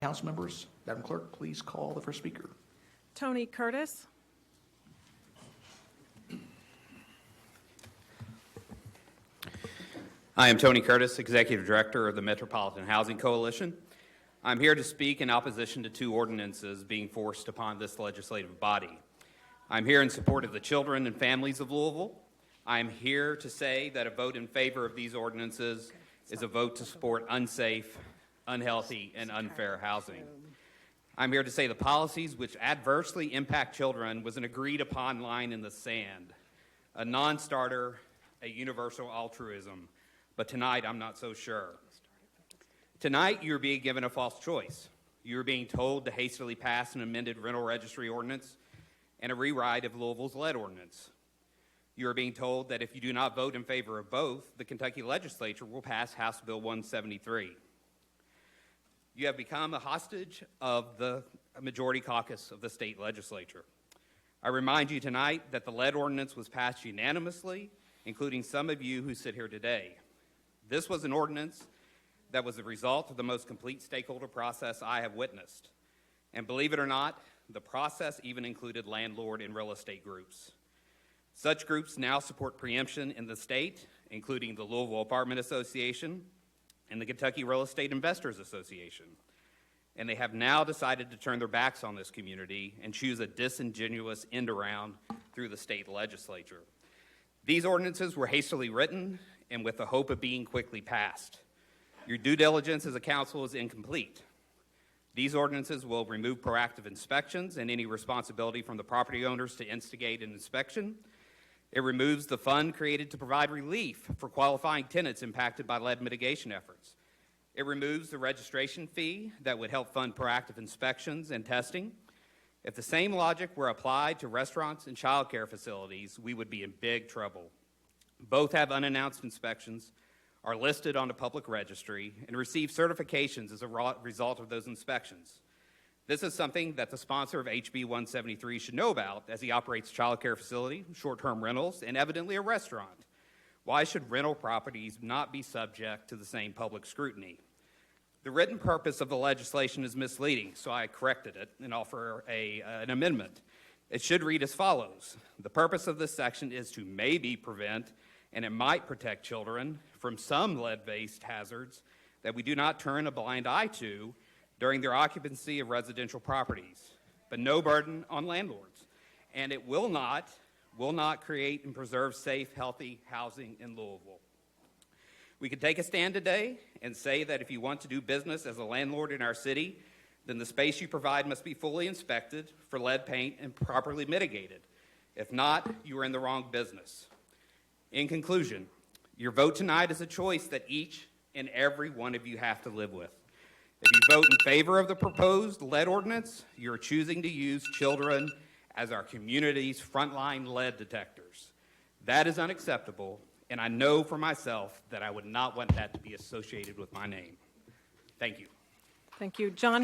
Council members, Madam Clerk, please call the first speaker. Tony Curtis. I am Tony Curtis, Executive Director of the Metropolitan Housing Coalition. I'm here to speak in opposition to two ordinances being forced upon this legislative body. I'm here in support of the children and families of Louisville. I'm here to say that a vote in favor of these ordinances is a vote to support unsafe, unhealthy, and unfair housing. I'm here to say the policies which adversely impact children was an agreed-upon line in the sand, a non-starter, a universal altruism. But tonight, I'm not so sure. Tonight, you're being given a false choice. You're being told to hastily pass an amended rental registry ordinance and a rewrite of Louisville's lead ordinance. You are being told that if you do not vote in favor of both, the Kentucky legislature will pass House Bill 173. You have become a hostage of the majority caucus of the state legislature. I remind you tonight that the lead ordinance was passed unanimously, including some of you who sit here today. This was an ordinance that was the result of the most complete stakeholder process I have witnessed. And believe it or not, the process even included landlord and real estate groups. Such groups now support preemption in the state, including the Louisville Apartment Association and the Kentucky Real Estate Investors Association. And they have now decided to turn their backs on this community and choose a disingenuous end around through the state legislature. These ordinances were hastily written and with the hope of being quickly passed. Your due diligence as a council is incomplete. These ordinances will remove proactive inspections and any responsibility from the property owners to instigate an inspection. It removes the fund created to provide relief for qualifying tenants impacted by lead mitigation efforts. It removes the registration fee that would help fund proactive inspections and testing. If the same logic were applied to restaurants and child care facilities, we would be in big trouble. Both have unannounced inspections, are listed on a public registry, and receive certifications as a result of those inspections. This is something that the sponsor of HB 173 should know about, as he operates a child care facility, short-term rentals, and evidently a restaurant. Why should rental properties not be subject to the same public scrutiny? The written purpose of the legislation is misleading, so I corrected it and offer an amendment. It should read as follows. The purpose of this section is to maybe prevent, and it might protect children from some lead-based hazards that we do not turn a blind eye to during their occupancy of residential properties, but no burden on landlords. And it will not create and preserve safe, healthy housing in Louisville. We could take a stand today and say that if you want to do business as a landlord in our city, then the space you provide must be fully inspected for lead paint and properly mitigated. If not, you are in the wrong business. In conclusion, your vote tonight is a choice that each and every one of you have to live with. If you vote in favor of the proposed lead ordinance, you're choosing to use children as our community's frontline lead detectors. That is unacceptable, and I know for myself that I would not want that to be associated with my name. Thank you. Thank you. John